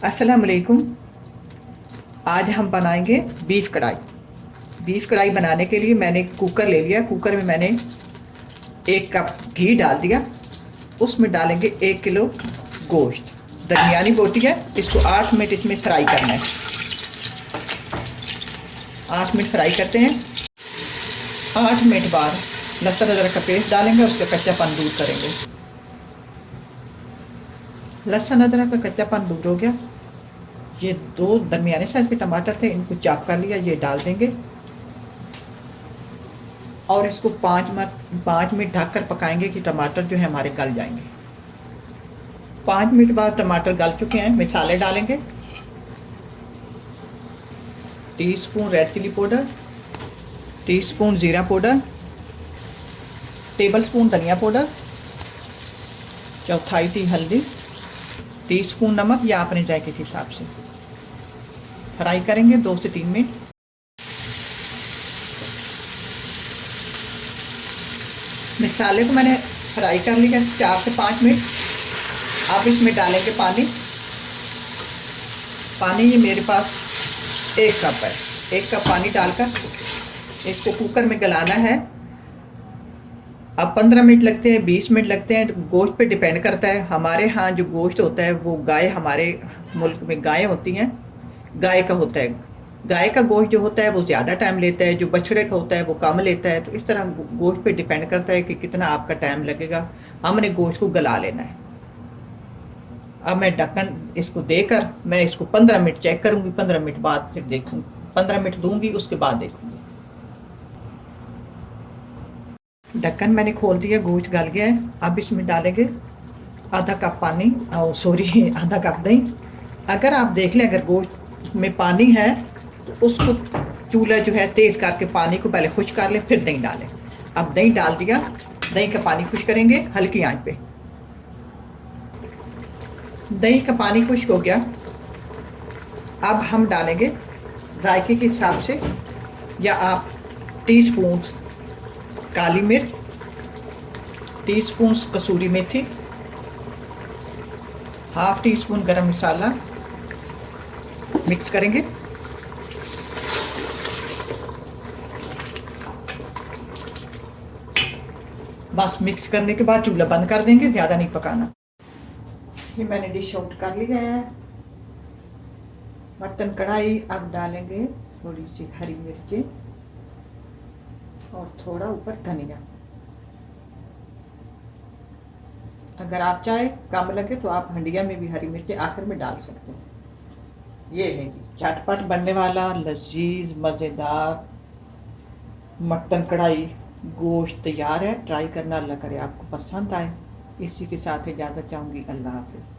अस्सलाम वालेकुम। आज हम बनाएंगे बीफ कढ़ाई। बीफ कढ़ाई बनाने के लिए मैंने कुकर ले लिया। कुकर में मैंने 1 कप घी डाल दिया। उसमें डालेंगे 1 किलो गोश्त। दरमियानी बोटी है, इसको 8 मिनट इसमें फ्राई करना है। 8 मिनट फ्राई करते हैं। 8 मिनट बाद लहसुन अदरक का पेस्ट डालेंगे, उसका कच्चापन दूर करेंगे। लहसुन अदरक का कच्चापन दूर हो गया। ये 2 दरमियाने साइज के टमाटर थे, इनको चॉप कर लिया, ये डाल देंगे और इसको 5 मिनट ढककर पकाएंगे कि टमाटर जो है हमारे गल जाएंगे। 5 मिनट बाद टमाटर गल चुके हैं। मसाले डालेंगे। Teaspoon red chilli powder, teaspoon ज़ीरा पाउडर, टेबलस्पून धनिया पाउडर, चौथाई टी हल्दी, टीस्पून नमक या अपने जायके के हिसाब से। फ्राई करेंगे 2 से 3 मिनट। मसाले को मैंने फ्राई कर लिया 4 से 5 मिनट। अब इसमें डालेंगे पानी। पानी ये मेरे पास 1 कप है। 1 कप पानी डालकर इसको कुकर में गलाना है। अब 15 मिनट लगते हैं, 20 मिनट लगते हैं, गोश्त पे डिपेंड करता है। हमारे यहाँ जो गोश्त होता है वो गाय, हमारे मुल्क में गाय होती हैं, गाय का होता है। गाय का गोश्त जो होता है वो ज़्यादा टाइम लेता है, जो बछड़े का होता है वो कम लेता है। तो इस तरह गोश्त पे डिपेंड करता है कि कितना आपका टाइम लगेगा। हमने गोश्त को गला लेना है। अब मैं ढक्कन इसको देकर मैं इसको 15 मिनट चेक करूँगी। 15 मिनट बाद फिर देखूँगी। 15 मिनट दूँगी, उसके बाद देखूँगी। ढक्कन मैंने खोल दिया, गोश्त गल गया है। अब इसमें डालेंगे आधा कप पानी, आधा कप दही। अगर आप देख लें अगर गोश्त में पानी है तो उसको चूल्हा जो है तेज़ करके पानी को पहले खुश कर लें, फिर दही डालें। अब दही डाल दिया, दही का पानी खुश करेंगे हल्की आंच पे। दही का पानी खुश्क हो गया। अब हम डालेंगे जायके के हिसाब से, या आप टीस्पून काली मिर्च, टीस्पून कसूरी मेथी, हाफ टी स्पून गरम मसाला मिक्स करेंगे। बस मिक्स करने के बाद चूल्हा बंद कर देंगे, ज़्यादा नहीं पकाना। ये मैंने डिश आउट कर लिया है मटन कढ़ाई। अब डालेंगे थोड़ी सी हरी मिर्चें और थोड़ा ऊपर धनिया। अगर आप चाहे कम लगे तो आप हंडिया में भी हरी मिर्चें आखिर में डाल सकते हैं। ये है जी झटपट बनने वाला लजीज मज़ेदार मटन कढ़ाई गोश्त तैयार है। ट्राई करना, अल्लाह करे आपको पसंद आए। इसी के साथ इजाज़त चाहूँगी। अल्लाह हाफ़िज़।